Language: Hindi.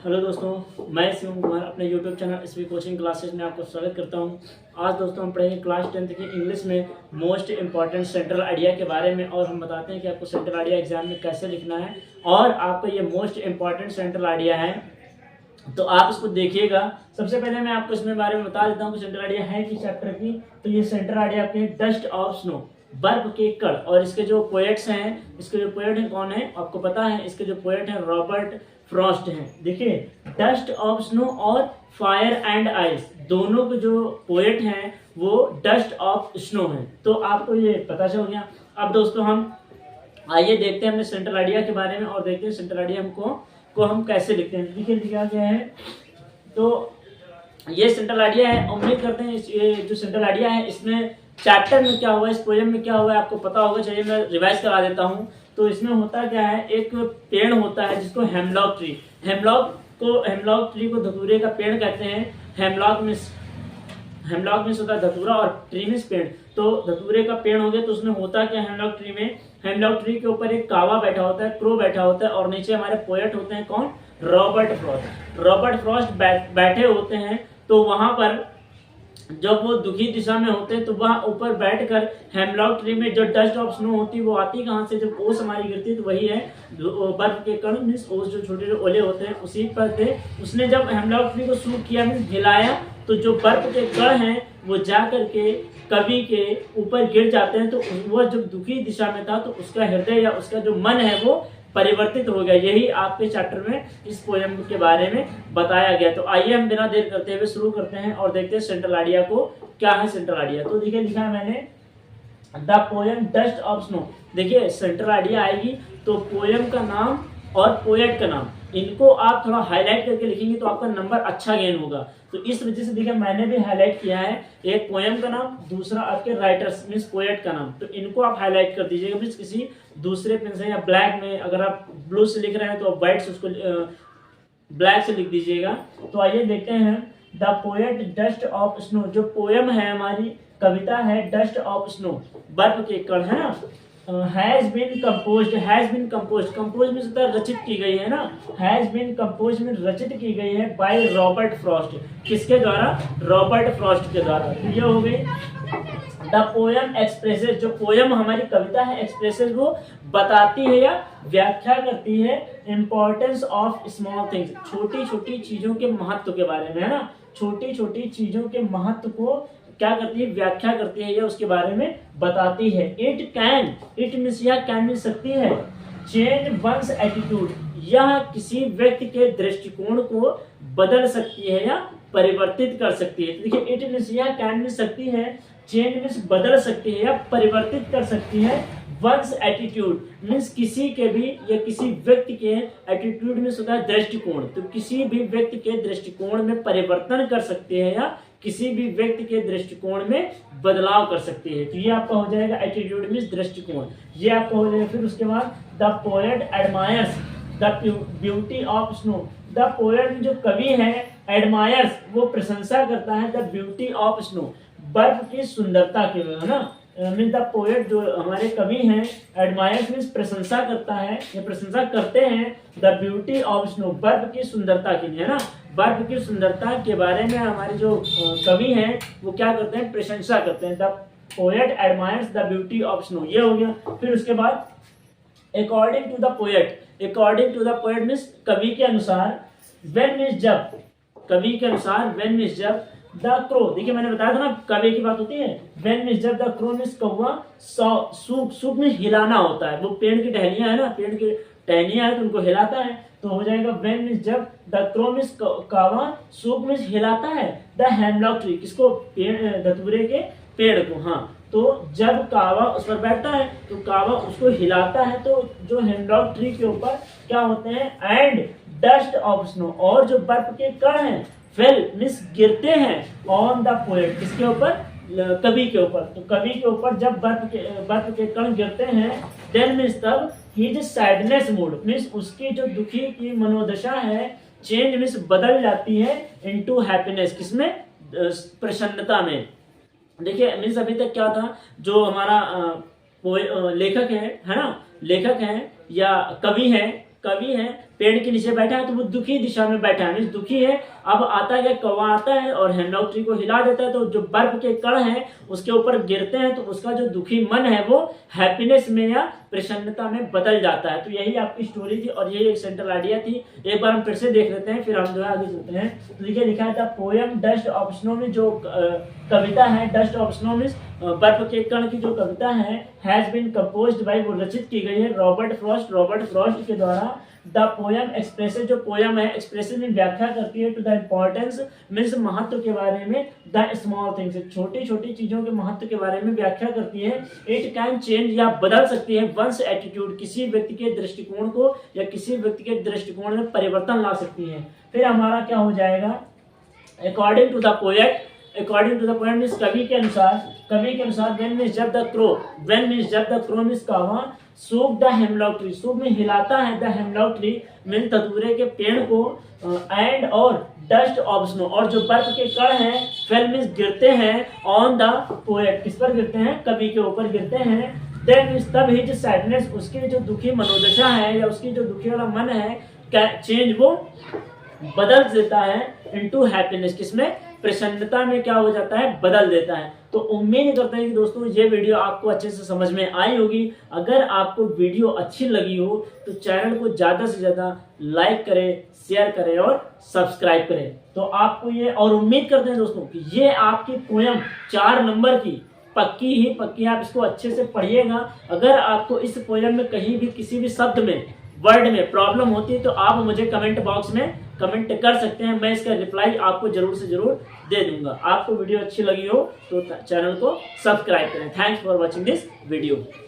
हेलो दोस्तों, मैं शिवम कुमार अपने YouTube channel SV coaching classes में आपको स्वागत करता हूं। आज दोस्तों हम पढ़ेंगे क्लास 10th की इंग्लिश में मोस्ट इंपॉर्टेंट सेंट्रल आइडिया के बारे में, और हम बताते हैं कि आपको सेंट्रल आइडिया एग्जाम में कैसे लिखना है। और आपका ये मोस्ट इंपॉर्टेंट सेंट्रल आइडिया है, तो आप इसको देखिएगा। सबसे पहले मैं आपको इसमें बारे में बता देता हूँ कि सेंट्रल आइडिया है किस चैप्टर की। तो ये सेंट्रल आइडिया आपके डस्ट ऑफ स्नो, बर्फ के कण। और इसके जो पोएट्स हैं, इसके जो पोएट हैं कौन है आपको पता है। इसके जो पोएट हैं रॉबर्ट फ्रॉस्ट हैं। देखिए, डस्ट ऑफ स्नो और फायर एंड आइस दोनों के जो पोएट हैं वो डस्ट ऑफ स्नो हैं। तो आपको ये पता चल गया। अब दोस्तों हम आइए देखते हैं अपने सेंट्रल आइडिया के बारे में और देखते हैं सेंट्रल आइडिया को हम कैसे लिखते हैं। देखिए लिखा गया है, तो ये सेंट्रल आइडिया है। उम्मीद करते हैं ये जो सेंट्रल आइडिया है इसमें चैप्टर में क्या हुआ है, इस पोएम में क्या हुआ है आपको पता होगा। चलिए मैं रिवाइज करा देता हूँ। तो इसमें होता क्या है, एक पेड़ होता है जिसको हेमलॉक ट्री, हेमलॉक ट्री को धतूरे का पेड़ कहते हैं। हेमलॉक मीन्स होता है धतूरा और ट्री मीन्स पेड़। तो धतूरे का पेड़ हो गया, तो उसमें होता क्या हेमलॉक ट्री में, हेमलॉक ट्री के ऊपर एक कावा बैठा होता है, क्रो बैठा होता है, और नीचे हमारे पोएट होते हैं कौन, रॉबर्ट फ्रॉस्ट बैठे होते हैं। तो वहां पर जब वो दुखी दिशा में होते हैं तो वह ऊपर बैठकर हेमलॉक ट्री में जो डस्ट ऑफ स्नो होती है वो आती कहाँ से, जब ओस हमारी गिरती है तो वही है बर्फ के कण मीन्स ओस, जो छोटे जो ओले होते हैं उसी पर थे। उसने जब हेमलॉक ट्री को सूख किया मीन्स हिलाया, तो जो बर्फ के कण हैं वो जा करके कवि के ऊपर गिर जाते हैं। तो वह जब दुखी दिशा में था तो उसका हृदय या उसका जो मन है वो परिवर्तित हो गया। यही आपके चैप्टर में इस पोएम के बारे में बताया गया। तो आइए हम बिना देर करते हुए शुरू करते हैं और देखते हैं सेंट्रल आइडिया को क्या है। सेंट्रल आइडिया तो देखिए लिखा है मैंने, the poem dust of snow. देखिए सेंट्रल आइडिया आएगी तो पोएम का नाम और पोएट का नाम, इनको आप थोड़ा हाईलाइट करके लिखेंगे तो आपका नंबर अच्छा गेन होगा। तो इस वजह से देखिए मैंने भी हाईलाइट किया है, एक पोएम का नाम, दूसरा आपके राइटर्स मीन्स पोएट का नाम। तो इनको आप हाईलाइट कर दीजिएगा मीन्स किसी दूसरे पेन से, या ब्लैक में, अगर आप ब्लू से लिख रहे हैं तो आप व्हाइट से उसको ब्लैक से लिख दीजिएगा। तो आइए देखते हैं, the poet dust of snow, जो पोएम है हमारी कविता है डस्ट ऑफ स्नो, बर्फ के कण है ना, हैज बीन कंपोज्ड, कंपोज में होता है रचित की गई है ना, हैज बीन कंपोज में रचित की गई है बाय रॉबर्ट फ्रॉस्ट। किसके द्वारा, रॉबर्ट फ्रॉस्ट के द्वारा। तो ये हो गई द पोएम एक्सप्रेसेस, जो पोएम हमारी कविता है एक्सप्रेसेस वो बताती है या व्याख्या करती है इंपॉर्टेंस ऑफ स्मॉल थिंग्स, छोटी छोटी चीजों के महत्व के बारे में है ना, छोटी छोटी चीजों के महत्व को क्या करती है, व्याख्या करती है या उसके बारे में बताती है। इट मीन्स या कैन मिल सकती है, चेंज वंस एटीट्यूड, यह किसी व्यक्ति के दृष्टिकोण को बदल सकती है या परिवर्तित कर सकती है। देखिए इट मीन्स या कैन मिल सकती है, चेंज मीन्स बदल सकती है या परिवर्तित कर सकती है, वंस एटीट्यूड मीन्स किसी के भी या किसी व्यक्ति के, एटीट्यूड मीन्स होता है दृष्टिकोण, तो किसी भी व्यक्ति के दृष्टिकोण में परिवर्तन कर सकती है या किसी भी व्यक्ति के दृष्टिकोण में बदलाव कर सकती है। तो ये आपका हो जाएगा एटीट्यूड मीन्स दृष्टिकोण, ये आपका हो जाएगा। फिर उसके बाद the poet admires the beauty of snow, the poet जो कवि है एडमायर्स वो प्रशंसा करता है द ब्यूटी ऑफ स्नो, बर्फ की सुंदरता के, है ना, मीन द पोएट जो हमारे कवि हैं एडमायर्स मीन्स प्रशंसा करता है या प्रशंसा करते हैं द ब्यूटी ऑफ स्नो, बर्फ की सुंदरता के लिए, है ना, बर्फ की सुंदरता के बारे में हमारे जो कवि हैं वो क्या करते हैं, प्रशंसा करते हैं। The poet admires the beauty of snow, ये हो गया। फिर उसके बाद according to the poet means कवि के अनुसार, व्हेन मीन्स जब, कवि के अनुसार व्हेन मीन्स जब, द क्रो, देखिए मैंने बताया था ना कवि की बात होती है, व्हेन मीन्स जब, द क्रो मीन्स कौवा, सूख में हिलाना होता है, वो पेड़ की टहनियां है ना, पेड़ की टहनियां है तो उनको हिलाता है। तो हो जाएगा व्हेन मीन्स जब, द क्रो मीन्स कावा, सूख मीन्स हिलाता है, द हेमलॉक ट्री, किसको, पेड़ धतूरे के पेड़ को, हाँ। तो जब कावा उस पर बैठता है तो कावा उसको हिलाता है, तो जो हेमलॉक ट्री के ऊपर क्या होते हैं, एंड डस्ट ऑफ स्नो, और जो बर्फ के कण हैं, फेल मीन्स गिरते हैं, ऑन द पोएट, किसके ऊपर, कवि के ऊपर। तो कवि के ऊपर जब बर्फ के कण गिरते हैं, देन मीन्स तब हिज सैडनेस मूड मीन्स उसकी जो दुखी की मनोदशा है, चेंज मीन्स बदल जाती है इनटू हैप्पीनेस, किसमें, प्रसन्नता में। देखिए मीन्स अभी तक क्या था, जो हमारा लेखक है ना, लेखक है या कवि है पेड़ के नीचे बैठा है तो वो दुखी दिशा में बैठा है, मीन्स दुखी है। अब आता है, कौवा आता है और हेमलॉक ट्री को हिला देता है, तो जो बर्फ के कण हैं उसके ऊपर गिरते हैं, तो उसका जो दुखी मन है वो हैप्पीनेस में या प्रसन्नता में बदल जाता है। तो यही आपकी स्टोरी थी और यही एक सेंट्रल आइडिया थी। एक बार हम फिर से देख लेते हैं, फिर हम जो है आगे चलते हैं। तो देखिए लिखा है the poem dust of snow में, जो कविता है डस्ट ऑफ स्नो में बर्फ के कण की जो कविता है, हैज बीन कंपोज्ड बाय, वो रचित की गई है रॉबर्ट फ्रॉस्ट के द्वारा। द पोएम एक्सप्रेसेस, जो पोएम है एक्सप्रेसेस में व्याख्या करती है टू द इम्पोर्टेंस मीन्स महत्व के बारे में, द स्मॉल थिंग्स, छोटी छोटी चीजों के महत्व के बारे में व्याख्या करती है। इट कैन चेंज, या बदल सकती है वंस एटीट्यूड, किसी व्यक्ति के दृष्टिकोण को या किसी व्यक्ति के दृष्टिकोण में परिवर्तन ला सकती है। फिर हमारा क्या हो जाएगा, according to the poet, according to the poet means कवि के अनुसार व्हेन मीन्स जब द क्रो मीन्स कौवा shook the hemlock tree, shook में हिलाता है द हेमलॉक ट्री मीन्स धतूरे के पेड़ को, एंड और डस्ट ऑफ स्नो, और जो बर्फ के कण हैं फेल मीन्स गिरते हैं ऑन द पोएट, किस पर गिरते हैं, कवि के ऊपर गिरते हैं। देन मीन्स तब हिज सैडनेस, उसकी जो दुखी मनोदशा है या उसकी जो दुखी वाला मन है, चेंज वो बदल देता है इनटू हैप्पीनेस, किसमें, प्रसन्नता में क्या हो जाता है, बदल देता है। तो उम्मीद करते हैं कि दोस्तों ये वीडियो आपको अच्छे से समझ में आई होगी। अगर आपको वीडियो अच्छी लगी हो तो चैनल को ज़्यादा से ज़्यादा लाइक करें, शेयर करें और सब्सक्राइब करें। तो आपको ये, और उम्मीद करते हैं दोस्तों कि ये आपकी पोयम 4 नंबर की पक्की, आप इसको अच्छे से पढ़िएगा। अगर आपको इस पोयम में कहीं भी किसी भी शब्द में, वर्ड में प्रॉब्लम होती है तो आप मुझे कमेंट बॉक्स में कमेंट कर सकते हैं, मैं इसका रिप्लाई आपको जरूर से जरूर दे दूंगा। आपको वीडियो अच्छी लगी हो तो चैनल को सब्सक्राइब करें। Thanks for watching this video.